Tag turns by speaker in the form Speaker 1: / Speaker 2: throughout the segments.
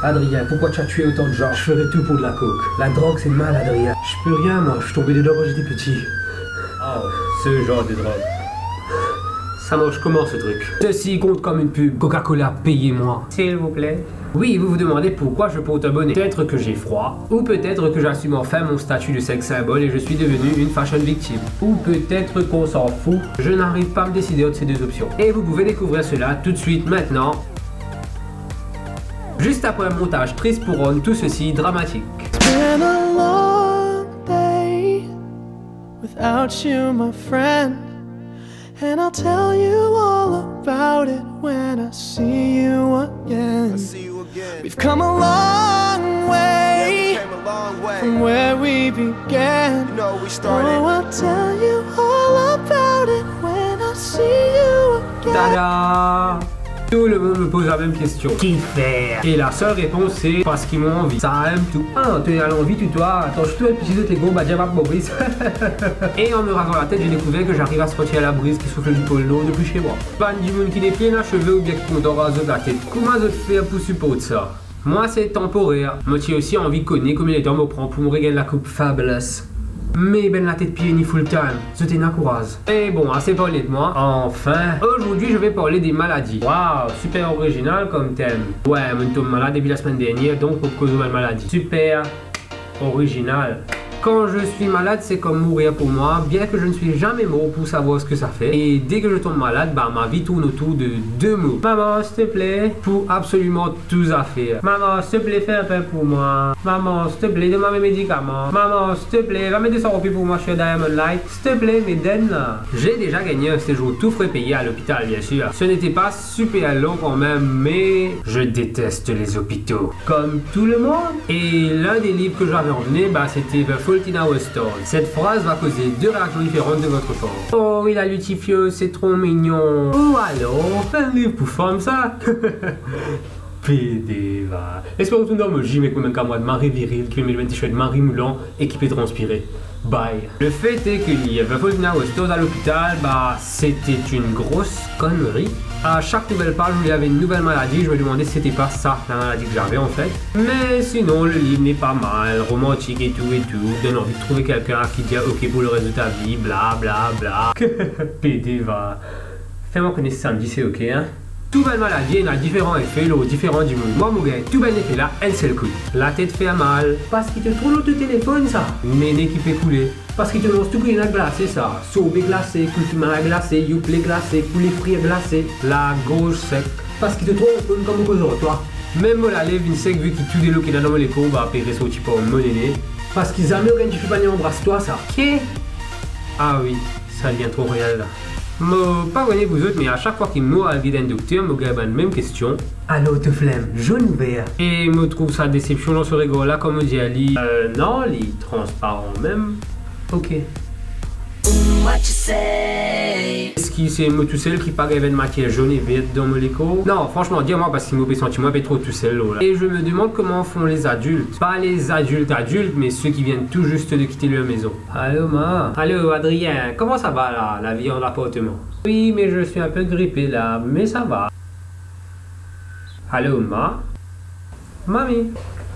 Speaker 1: Adrien, pourquoi tu as tué autant de gens? Je ferai tout pour de la coke. La drogue, c'est mal, Adrien. Je peux rien, moi. Je suis tombé dedans quand j'étais petit.
Speaker 2: Oh, ce genre de drogue.
Speaker 1: Ça marche comment, ce truc? Ceci compte comme une pub. Coca-Cola, payez-moi.
Speaker 2: S'il vous plaît.
Speaker 1: Oui, vous vous demandez pourquoi je porte un bonnet. Peut-être que j'ai froid, ou peut-être que j'assume enfin mon statut de sex symbole et je suis devenu une fashion victime. Ou peut-être qu'on s'en fout. Je n'arrive pas à me décider entre ces deux options. Et vous pouvez découvrir cela tout de suite maintenant. Juste après un montage triste pour rendre tout ceci dramatique.
Speaker 3: It's been a long day without you, my friend, and I'll tell you all about it when I see you again. We've come a long way, from where we began. Oh, I'll tell you all about it when I see you again.
Speaker 1: Tada! Tout le monde me pose la même question. Qui faire? Et la seule réponse c'est parce qu'ils m'ont envie. Ça aime tout. Ah, tu as l'envie, tu toi. Attends, je te petit de tes gros badjabab Maurice. Et en me rasant la tête, j'ai découvert que j'arrive à sentir la brise qui souffle du pôle nord depuis chez moi. Pas du monde qui déplié à cheveux ou bien qui compte en raser de la tête. Comment je fais pour supporter ça? Moi, c'est temporaire. Moi, j'ai aussi envie de connaître combien de temps me prend pour me régaler la coupe Fabulous. Mais ben la tête pied ni full time, c'était na courage. Et bon, assez parlé de moi. Enfin, aujourd'hui je vais parler des maladies. Waouh, super original comme thème. Ouais, je tombe malade depuis la semaine dernière, donc pour cause de ma maladie. Super original. Quand je suis malade, c'est comme mourir pour moi, bien que je ne suis jamais mort pour savoir ce que ça fait. Et dès que je tombe malade, bah, ma vie tourne autour de deux mots. Maman, s'il te plaît, pour absolument tout à faire. Maman, s'il te plaît, fais un peu pour moi. Maman, s'il te plaît, donne-moi mes médicaments. Maman, s'il te plaît, va me descendre pour moi chez Diamond Light. S'il te plaît, mes donne là. J'ai déjà gagné un séjour tout frais payé à l'hôpital, bien sûr. Ce n'était pas super long quand même, mais je déteste les hôpitaux. Comme tout le monde. Et l'un des livres que j'avais emmené, bah, c'était The Fault in Our Stars. Cette phrase va causer deux réactions différentes de votre part. Oh, il a lutifio, c'est trop mignon. Oh, alors, un livre pour femmes, ça. PD, va. Espérons que tout le monde me gym avec combien de Marie Viril, qui met le t-shirt Marie Moulant, équipé de transpirer. Bye. Le fait est qu'il y avait Fault in Our Stars à l'hôpital, bah, c'était une grosse connerie. À chaque nouvelle page où il y avait une nouvelle maladie, je me demandais si c'était pas ça, la maladie que j'avais en fait. Mais sinon, le livre n'est pas mal, romantique et tout, donne envie de trouver quelqu'un qui dit ok pour le reste de ta vie, bla bla bla. PD va. Fais-moi connaître samedi, c'est ok hein. Tout belle maladie, il y a différents effets, là, différents du monde. Moi, mon gars, tout bel effet là, elle c'est le coup. La tête fait mal, parce qu'il te trouve l'autre téléphone, ça. Méné qui fait couler. Parce qu'il te lance tout qu'il y a glacé, ça. Sauvé glacé, cultimat glacé, youplé glacé, poulet frit glacé. La gauche sec. Parce qu'il te trouve comme un causeur, toi. Même moi, la lèvre, une sec, vu qu'il tue des lots qui est dans les courbes, bah, pérer son type en monéné. Parce qu'ils jamais rien tu fais pas embrasse-toi, ça. Ok? Ah oui, ça devient trop réel là. Moi, pas connais vous autres, mais à chaque fois qu'il me à un docteur, me gagne la même question. Allô, te flemme, jaune ou vert? Et me trouve ça déception dans ce rigole là, comme on dit Ali. Non, les transparents même. Ok.
Speaker 4: What you say?
Speaker 1: Est-ce qu'il c'est moi tout seul qui paraît avec matière jaune et verte dans mon écho? Non, franchement, dis-moi parce qu'il m'a senti moi trop tout seul là. Et je me demande comment font les adultes. Pas les adultes, mais ceux qui viennent tout juste de quitter leur maison. Allô, ma? Allô, Adrien, comment ça va là, la vie en appartement? Oui, mais je suis un peu grippé là, mais ça va. Allô, ma? Mamie?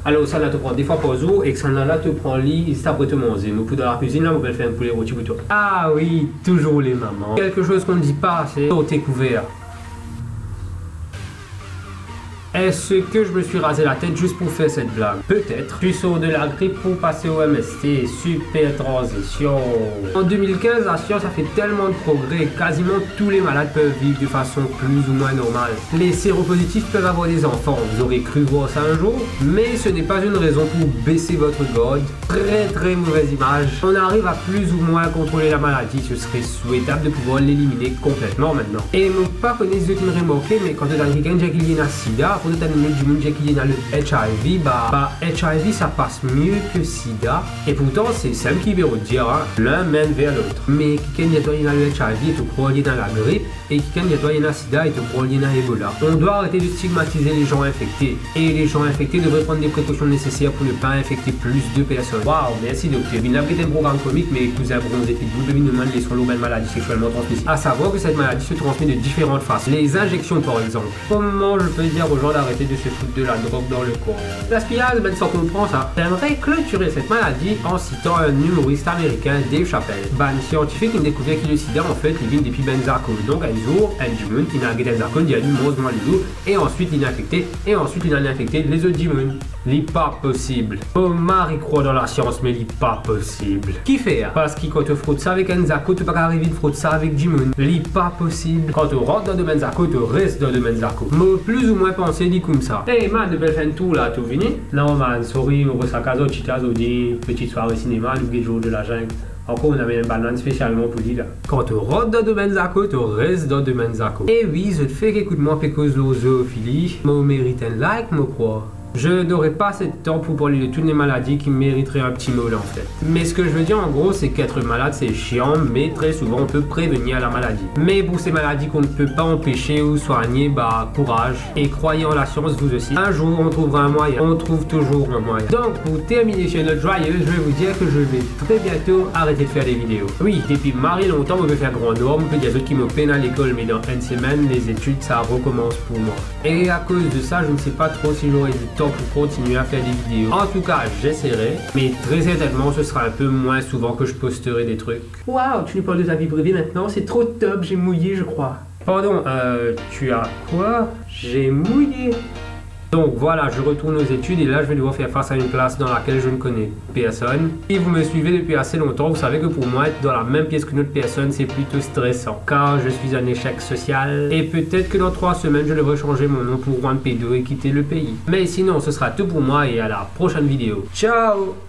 Speaker 1: Alors ça là te prend des fois par jour et que ça là te prend lit et c'est après te manger. Nous pour dans la cuisine là on peut faire un poulet rôti pour toi. Ah oui, toujours les mamans. Quelque chose qu'on ne dit pas, c'est au thé couvert. Est-ce que je me suis rasé la tête juste pour faire cette blague? Peut-être. Tu sors de la grippe pour passer au MST. Super transition. En 2015, la science a fait tellement de progrès. Quasiment tous les malades peuvent vivre de façon plus ou moins normale. Les séropositifs peuvent avoir des enfants. Vous aurez cru voir ça un jour. Mais ce n'est pas une raison pour baisser votre garde. Très mauvaise image. On arrive à plus ou moins contrôler la maladie. Ce serait souhaitable de pouvoir l'éliminer complètement maintenant. Et mon pas connaît ce qui me remarqué, mais quand tu as quelqu'un qui a sida, pour notre animal du monde qui est dans le HIV, bah HIV ça passe mieux que sida. Et pourtant c'est celle qui veut dire hein, l'un mène vers l'autre. Mais quelqu'un qui est dans le HIV et te croit dans la grippe, et quelqu'un qui est dans le sida et te croit dans Ebola. On doit arrêter de stigmatiser les gens infectés. Et les gens infectés devraient prendre des précautions nécessaires pour ne pas infecter plus de personnes. Waouh, merci docteur. Il a pris un programme comique, mais cousins bronzés et vous devez nous demander les solo belles maladies sexuellement transmissibles. À savoir que cette maladie se transmet de différentes façons. Les injections par exemple. Comment je peux dire aux gens d'arrêter de se foutre de la drogue dans le corps. Gaspillage, ben ça comprend ça. J'aimerais clôturer cette maladie en citant un humoriste américain, Dave Chappelle. Ben, scientifique, il découvert que le sida en fait, il vient depuis benzaco. Donc un jour, un Jimoun, il a guéri benzaco, il a lu monstre dans les dos, et ensuite il a infecté, et ensuite il a infecté les autres Jimoun. L'est pas possible. Omar il croit dans la science, mais l'est pas possible. Qui fait? Parce que quand tu fraudes ça avec un Zako, tu peux pas arriver de fraude ça avec Jimoun. L'est pas possible. Quand tu rentres dans le domaine Zako, tu restes dans le domaine Zako. Mais plus ou moins pensé dit comme ça. Hey man, de belle fin de tour là, tu venu? Non man, sorry, on reçoit caso, chitazo, dit petite soirée cinéma, le jour de la jungle. Encore, on avait une banane spécialement pour dire là. Quand tu rentres dans le domaine Zako, tu restes dans le domaine Zako. Et oui, je te fais écoute-moi pécose zoophilie. Moi, mérite un like, moi crois. Je n'aurai pas assez de temps pour parler de toutes les maladies qui mériteraient un petit mot là en fait. Mais ce que je veux dire en gros c'est qu'être malade c'est chiant, mais très souvent on peut prévenir la maladie. Mais pour ces maladies qu'on ne peut pas empêcher ou soigner, bah courage. Et croyez en la science vous aussi. Un jour on trouvera un moyen, on trouve toujours un moyen. Donc pour terminer chez notre joyeux, je vais vous dire que je vais très bientôt arrêter de faire des vidéos. Oui, depuis marre longtemps on veut faire grand norme, il y a d'autres qui me peinent à l'école, mais dans une semaine les études ça recommence pour moi. Et à cause de ça je ne sais pas trop si j'aurai du temps pour continuer à faire des vidéos. En tout cas, j'essaierai, mais très certainement, ce sera un peu moins souvent que je posterai des trucs. Waouh, tu nous parles de ta vie privée maintenant, c'est trop top, j'ai mouillé, je crois. Pardon, tu as quoi? J'ai mouillé. Donc voilà, je retourne aux études et là je vais devoir faire face à une classe dans laquelle je ne connais personne. Si vous me suivez depuis assez longtemps, vous savez que pour moi être dans la même pièce qu'une autre personne c'est plutôt stressant. Car je suis un échec social et peut-être que dans 3 semaines je devrais changer mon nom pour Juan Pedro et quitter le pays. Mais sinon ce sera tout pour moi et à la prochaine vidéo. Ciao!